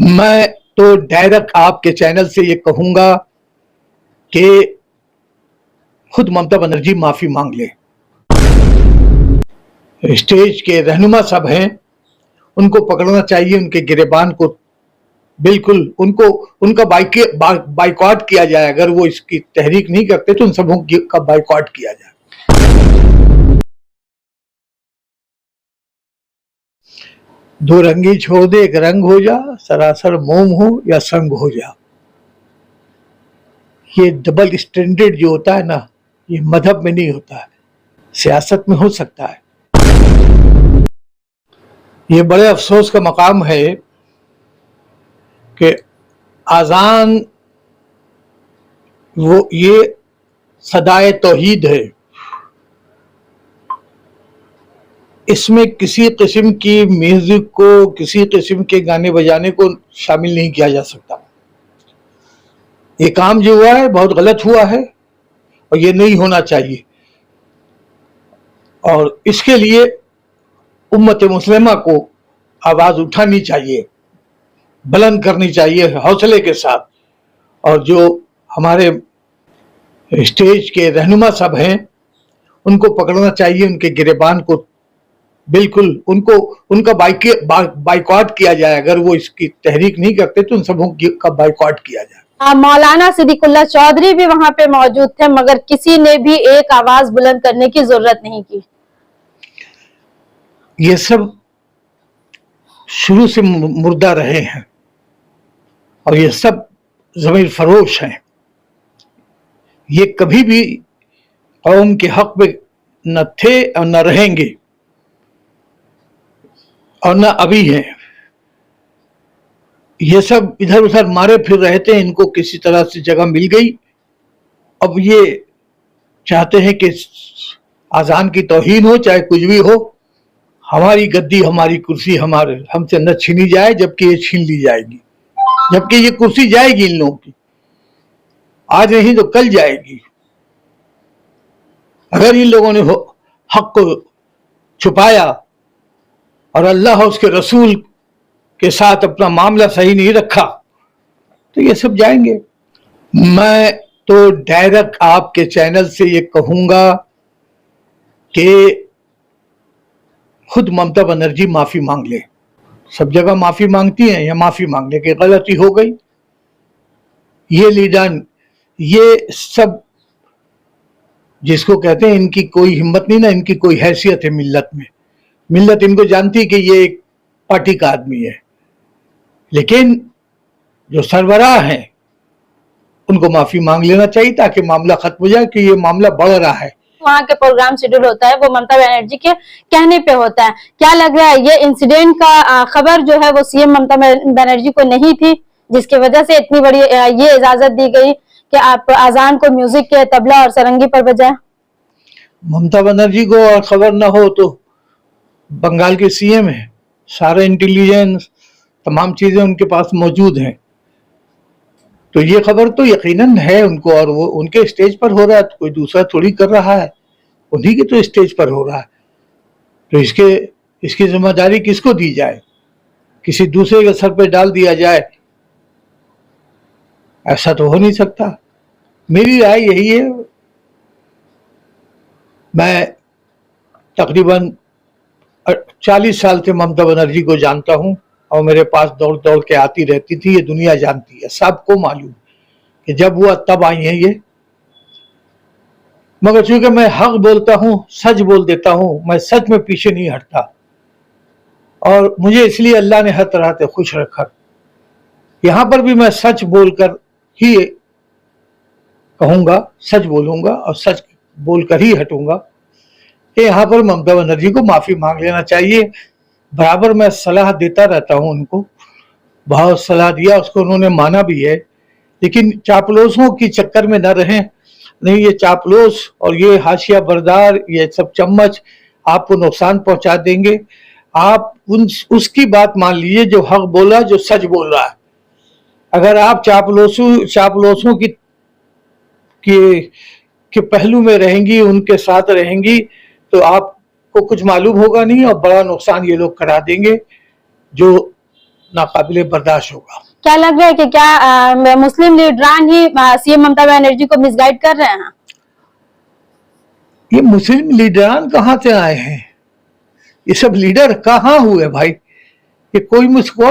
मैं तो डायरेक्ट आपके चैनल से ये कहूंगा कि खुद ममता बनर्जी माफी मांग ले। स्टेज के रहनुमा सब हैं, उनको पकड़ना चाहिए, उनके गिरेबान को बिल्कुल उनका बाइकआउट किया जाए। अगर वो इसकी तहरीक नहीं करते तो उन सबों का बाइकआउट किया जाए। दो रंगी छोड़ दे, एक रंग हो जा, सरासर मोम हो या संग हो जा। ये डबल स्टैंडर्ड जो होता है ना, ये मजहब में नहीं होता है, सियासत में हो सकता है। ये बड़े अफसोस का मकाम है कि आजान ये सदाए तौहीद है, इसमें किसी किस्म की म्यूजिक को, किसी किस्म के गाने बजाने को शामिल नहीं किया जा सकता। ये काम जो हुआ है बहुत गलत हुआ है और ये नहीं होना चाहिए। और इसके लिए उम्मत मुस्लिमा को आवाज उठानी चाहिए, बुलंद करनी चाहिए हौसले के साथ। और जो हमारे स्टेज के रहनुमा सब हैं, उनको पकड़ना चाहिए, उनके गिरेबान को बिल्कुल उनका बाइकआउट किया जाए। अगर वो इसकी तहरीक नहीं करते तो उन सबों का बाइकआउट किया जाए। मौलाना सिद्दीकुल्लाह चौधरी भी वहां पे मौजूद थे, मगर किसी ने भी एक आवाज बुलंद करने की जरूरत नहीं की। ये सब शुरू से मुर्दा रहे हैं और ये सब ज़मीर फरोश हैं। ये कभी भी कौम के हक में न थे और न रहेंगे और न अभी हैं। ये सब इधर उधर मारे फिर रहे थे, इनको किसी तरह से जगह मिल गई। अब ये चाहते हैं कि आजान की तौहीन हो, चाहे कुछ भी हो, हमारी गद्दी, हमारी कुर्सी हमसे न छीनी जाए, जबकि ये छीन ली जाएगी। जबकि ये कुर्सी जाएगी इन लोगों की, आज नहीं तो कल जाएगी। अगर इन लोगों ने हक को छुपाया और अल्लाह और उसके रसूल के साथ अपना मामला सही नहीं रखा तो ये सब जाएंगे। मैं तो डायरेक्ट आपके चैनल से ये कहूंगा कि खुद ममता बनर्जी माफी मांग ले। सब जगह माफी मांगती हैं, या माफी मांग ले कि गलती हो गई। ये लीडर, ये सब जिसको कहते हैं, इनकी कोई हिम्मत नहीं ना, इनकी कोई हैसियत है मिल्लत में। मिल्लत इनको जानती कि ये एक पार्टी का आदमी है, लेकिन जो सरबराह हैं उनको माफी मांग लेना चाहिए ताकि मामला खत्म हो जाए कि ये मामला बढ़ रहा है। वहाँ के प्रोग्राम शेड्यूल होता है वो ममता बनर्जी के कहने पे होता है। क्या लग रहा है ये इंसिडेंट का खबर जो है वो सीएम ममता बनर्जी को नहीं थी, जिसकी वजह से इतनी बड़ी ये इजाजत दी गई कि आप आजान को म्यूजिक के तबला और सरंगी पर बजाएं? ममता बनर्जी को और खबर ना हो तो बंगाल के सीएम है, सारे इंटेलिजेंस तमाम चीजें उनके पास मौजूद हैं, तो ये खबर तो यकीनन है उनको। और वो उनके स्टेज पर हो रहा है, तो कोई दूसरा थोड़ी कर रहा है, उन्हीं के तो स्टेज पर हो रहा है। तो इसकी जिम्मेदारी किसको दी जाए? किसी दूसरे के सर पे डाल दिया जाए? ऐसा तो हो नहीं सकता। मेरी राय यही है। मैं तकरीबन 40 साल से ममता बनर्जी को जानता हूं और मेरे पास दौड़ दौड़ के आती रहती थी। ये दुनिया जानती है, सबको मालूम कि जब हुआ तब आई है ये। मगर चूंकि मैं हक बोलता हूं, सच बोल देता हूं, मैं सच में पीछे नहीं हटता, और मुझे इसलिए अल्लाह ने हर तरह से खुश रखा। यहां पर भी मैं सच बोलकर ही कहूंगा, सच बोलूंगा और सच बोलकर ही हटूंगा कि यहाँ पर ममता बनर्जी को माफी मांग लेना चाहिए। बराबर मैं सलाह देता रहता हूं उनको, बहुत सलाह दिया, उसको उन्होंने माना भी है। लेकिन चापलूसों की चक्कर में न रहें। नहीं, ये चापलूस और ये हाशिया बरदार, ये सब चम्मच आपको नुकसान पहुंचा देंगे। आप उसकी बात मान लीजिए जो हक बोला, जो सच बोल रहा है। अगर आप चापलूसों के पहलू में रहेंगी, उनके साथ रहेंगी, तो आपको कुछ मालूम होगा नहीं और बड़ा नुकसान ये लोग करा देंगे। जो नाकाबिले बर्दाश्त होगा। क्या लग रहा है कि क्या मुस्लिम लीडरान ही सीएम ममता बनर्जी को मिसगाइड कर रहे हैं? ये मुस्लिम लीडरान कहाँ से आए हैं? ये सब लीडर कहाँ हुए भाई? ये कौन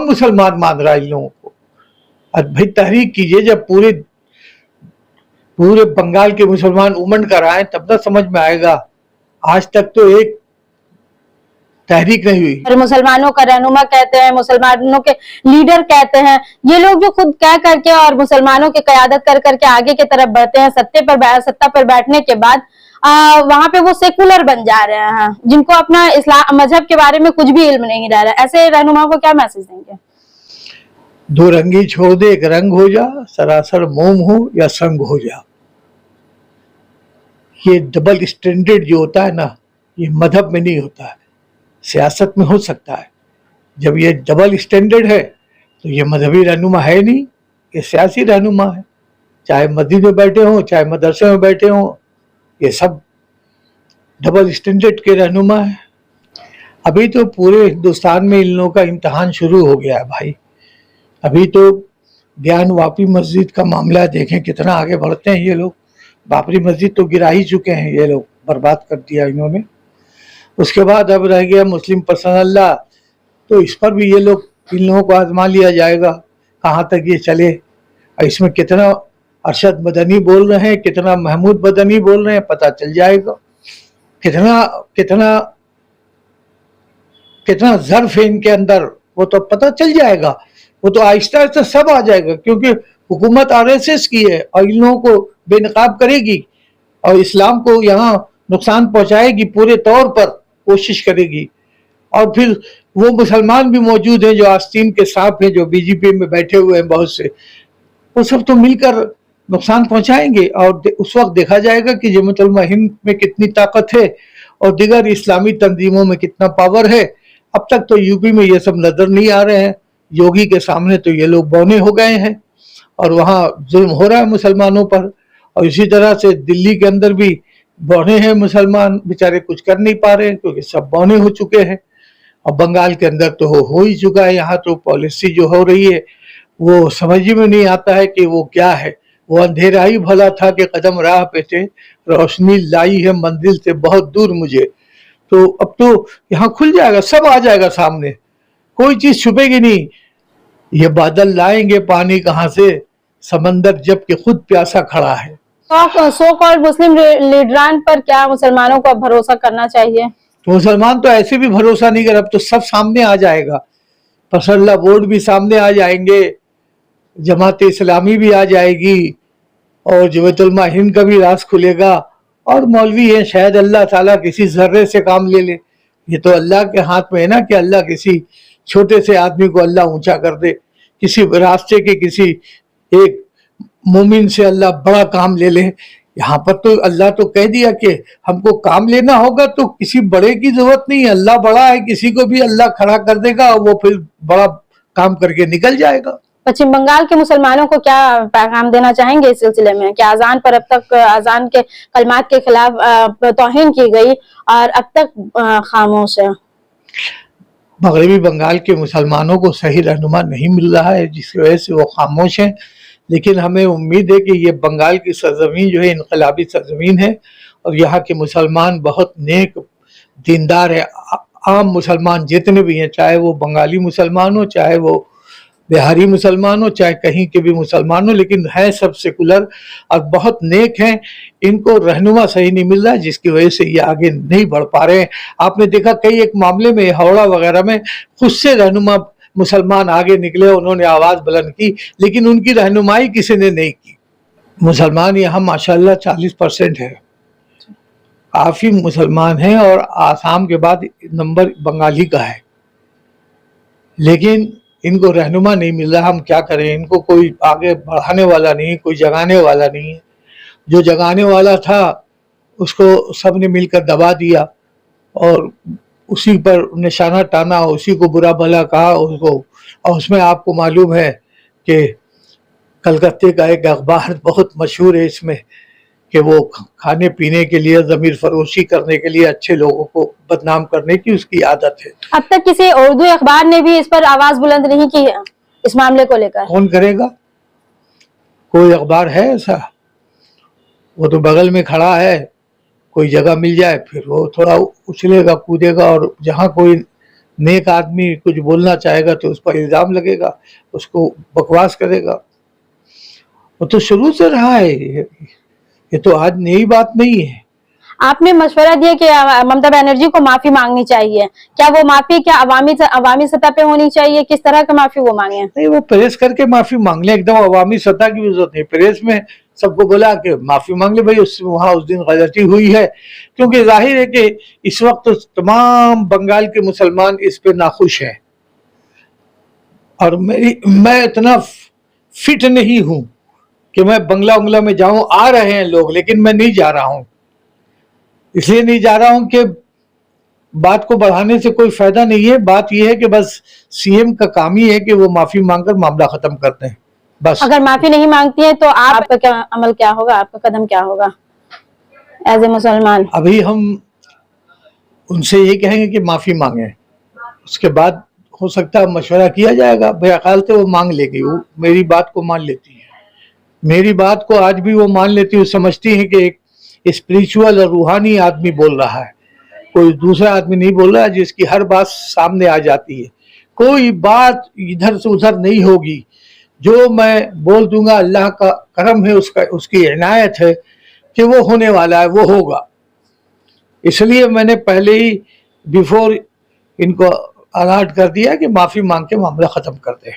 मुसलमान मान रहा है इन लोगों को? आज भाई तहरीक कीजिए, जब पूरे बंगाल के मुसलमान उमड़ कर आए तब तक समझ में आएगा। आज तक तो एक तहरीक नहीं हुई। और मुसलमानों का रहनुमा कहते हैं, मुसलमानों के लीडर कहते हैं, ये लोग जो खुद कह करके और मुसलमानों की क़यादत कर करके आगे की तरफ बढ़ते हैं, सत्ता पर बैठने के बाद वहां पे वो सेकुलर बन जा रहे हैं, जिनको अपना इस्लाम मजहब के बारे में कुछ भी इल्म नहीं रह रहा है। ऐसे रहनुमा को क्या मैसेज देंगे? दो रंगी छोड़ दे, एक रंग हो जा, सरासर मोम हो या संग हो जा। ये डबल स्टैंडर्ड जो होता है ना, ये मजहब में नहीं होता है, सियासत में हो सकता है। जब ये डबल स्टैंडर्ड है तो ये मजहबी रहनुमा है नहीं, ये सियासी रहनुमा है। चाहे मस्जिद में बैठे हों, चाहे मदरसे में बैठे हों, ये सब डबल स्टैंडर्ड के रहनुमा है। अभी तो पूरे हिंदुस्तान में इन लोगों का इम्तहान शुरू हो गया है भाई। अभी तो ज्ञान वापी मस्जिद का मामला देखें कितना आगे बढ़ते हैं ये लोग। बाबरी मस्जिद तो गिरा ही चुके हैं ये लोग, बर्बाद कर दिया इन्होंने। उसके बाद अब रह गया मुस्लिम पर्सनल लॉ, तो इस पर भी ये लोग, इन लोगों को आजमा लिया जाएगा कहाँ तक ये चले। और इसमें कितना अरशद मदनी बोल रहे हैं, कितना महमूद मदनी बोल रहे हैं, पता चल जाएगा। कितना कितना कितना ज़र्फ है इनके अंदर, वो तो पता चल जाएगा। वो तो आहिस्ता आहिस्ता सब आ जाएगा, क्योंकि हुकूमत आरएसएस की है और इन लोगों को बेनकाब करेगी और इस्लाम को यहाँ नुकसान पहुँचाएगी, पूरे तौर पर कोशिश करेगी। और फिर वो मुसलमान भी मौजूद हैं जो आस्तीन के सांप हैं, जो बीजेपी में बैठे हुए हैं बहुत से, वो सब तो मिलकर नुकसान पहुंचाएंगे। और उस वक्त देखा जाएगा कि जमात उलमा हिंद में कितनी ताकत है और दीगर इस्लामी तंजीमों में कितना पावर है। अब तक तो यूपी में ये सब नजर नहीं आ रहे हैं, योगी के सामने तो ये लोग बौने हो गए हैं और वहाँ जुल्म हो रहा है मुसलमानों पर। और इसी तरह से दिल्ली के अंदर भी बौने हैं मुसलमान, बेचारे कुछ कर नहीं पा रहे हैं क्योंकि सब बौने हो चुके हैं। और बंगाल के अंदर तो हो ही चुका है। यहाँ तो पॉलिसी जो हो रही है वो समझ में नहीं आता है कि वो क्या है। वो अंधेरा ही भला था कि कदम राह पे थे, रोशनी लाई है मंजिल से बहुत दूर मुझे। तो अब तो यहाँ खुल जाएगा, सब आ जाएगा सामने, कोई चीज छुपेगी नहीं। ये बादल लाएंगे पानी कहाँ से, समंदर जब कि खुद प्यासा खड़ा है। सो कॉल्ड मुस्लिम लीडरान पर क्या मुसलमानों को भरोसा करना चाहिए? तो मुसलमान तो ऐसे भी भरोसा नहीं कर, अब तो सब सामने आ जाएगा। पर्सनल बोर्ड भी सामने आ जाएंगे, जमात इस्लामी भी आ जाएगी और जमात उलमा हिंद का भी राज खुलेगा। और मौलवी हैं, शायद अल्लाह ताला किसी जर्रे से काम ले ले। ये तो अल्लाह के हाथ में है ना कि अल्लाह किसी छोटे से आदमी को अल्लाह ऊंचा कर दे, किसी रास्ते के किसी एक मोमिन से अल्लाह बड़ा काम ले ले। यहाँ पर तो अल्लाह तो कह दिया कि हमको काम लेना होगा तो किसी बड़े की जरूरत नहीं है, अल्लाह बड़ा है, किसी को भी अल्लाह खड़ा कर देगा और वो फिर बड़ा काम करके निकल जाएगा। पश्चिम बंगाल के मुसलमानों को क्या पैगाम देना चाहेंगे इस सिलसिले में कि अजान पर अब तक अजान के कलमात के खिलाफ तौहीन की गई और अब तक खामोश है? मगरबी बंगाल के मुसलमानों को सही रहनुमा नहीं मिल रहा है, जिसकी वजह से वो खामोश हैं। लेकिन हमें उम्मीद है कि ये बंगाल की सरजमीन जो है इनकलाबी सरजमीन है और यहाँ के मुसलमान बहुत नेक दीनदार है। आम मुसलमान जितने भी हैं, चाहे वो बंगाली मुसलमान हो, चाहे वो बिहारी मुसलमान हो, चाहे कहीं के भी मुसलमान हो, लेकिन है सब सेकुलर और बहुत नेक हैं। इनको रहनुमा सही नहीं मिल रहा है, जिसकी वजह से ये आगे नहीं बढ़ पा रहे हैं। आपने देखा कई एक मामले में हावड़ा वगैरह में खुद से रहनुमा मुसलमान आगे निकले, उन्होंने आवाज़ बुलंद की, लेकिन उनकी रहनुमाई किसी ने नहीं की। मुसलमान यहाँ माशाल्लाह 40% है, काफ़ी मुसलमान हैं और आसाम के बाद नंबर बंगाली का है, लेकिन इनको रहनुमा नहीं मिल रहा। हम क्या करें, इनको कोई आगे बढ़ाने वाला नहीं, कोई जगाने वाला नहीं है। जो जगाने वाला था उसको सब ने मिलकर दबा दिया और उसी पर निशाना टाना, उसी को बुरा भला कहा उसको। और उसमें आपको मालूम है कि कलकत्ते का एक अखबार बहुत मशहूर है इसमें کہ وہ کھانے پینے کے لیے ضمیر فروشی کرنے کے لیے اچھے لوگوں کو بدنام کرنے کی اس کی عادت ہے. اب تک کسی اردو اخبار نے بھی اس پر آواز بلند نہیں کی ہے اس معاملے کو لے کر. کون کرے گا؟ کوئی اخبار ہے ایسا؟ وہ تو بغل میں کھڑا ہے، کوئی جگہ مل جائے پھر وہ تھوڑا اچھلے گا کودے گا، اور جہاں کوئی نیک آدمی کچھ بولنا چاہے گا تو اس پر الزام لگے گا، اس کو بکواس کرے گا. وہ تو شروع سے رہا ہے، یہ تو آج نئی بات نہیں ہے. آپ نے مشورہ دیا کہ ممتا بنرجی کو معافی مانگنی چاہیے، کیا وہ معافی کیا عوامی سطح پہ ہونی چاہیے؟ کس طرح کی معافی وہ مانگیں؟ نہیں، وہ پریس کر کے معافی مانگ لیں، ایک دم عوامی سطح کی ضرورت نہیں. پریس میں سب کو بولا کہ معافی مانگ لے بھائی، وہاں اس دن غلطی ہوئی ہے. کیونکہ ظاہر ہے کہ اس وقت تمام بنگال کے مسلمان اس پہ ناخوش ہیں، اور میں اتنا فٹ نہیں ہوں کہ میں بنگلہ میں جاؤں. آ رہے ہیں لوگ لیکن میں نہیں جا رہا ہوں. اس لیے نہیں جا رہا ہوں کہ بات کو بڑھانے سے کوئی فائدہ نہیں ہے. بات یہ ہے کہ بس سی ایم کا کام ہی ہے کہ وہ معافی مانگ کر معاملہ ختم کرتے ہیں بس. اگر معافی نہیں مانگتی ہیں تو آپ کا کیا عمل کیا ہوگا؟ آپ کا قدم کیا ہوگا ایز اے مسلمان؟ ابھی ہم ان سے یہ کہیں گے کہ معافی مانگیں، اس کے بعد ہو سکتا ہے مشورہ کیا جائے گا. میرا خیال سے وہ مانگ لے گی، وہ میری بات کو مان لیتی ہے. میری بات کو آج بھی وہ مان لیتی ہے. وہ سمجھتی ہے کہ ایک اسپریچول اور روحانی آدمی بول رہا ہے، کوئی دوسرا آدمی نہیں بول رہا ہے جس کی ہر بات سامنے آ جاتی ہے. کوئی بات ادھر سے ادھر نہیں ہوگی. جو میں بول دوں گا اللہ کا کرم ہے، اس کی عنایت ہے کہ وہ ہونے والا ہے، وہ ہوگا. اس لیے میں نے پہلے ہی بیفور ان کو الرٹ کر دیا کہ معافی مانگ کے معاملہ ختم کر دیں.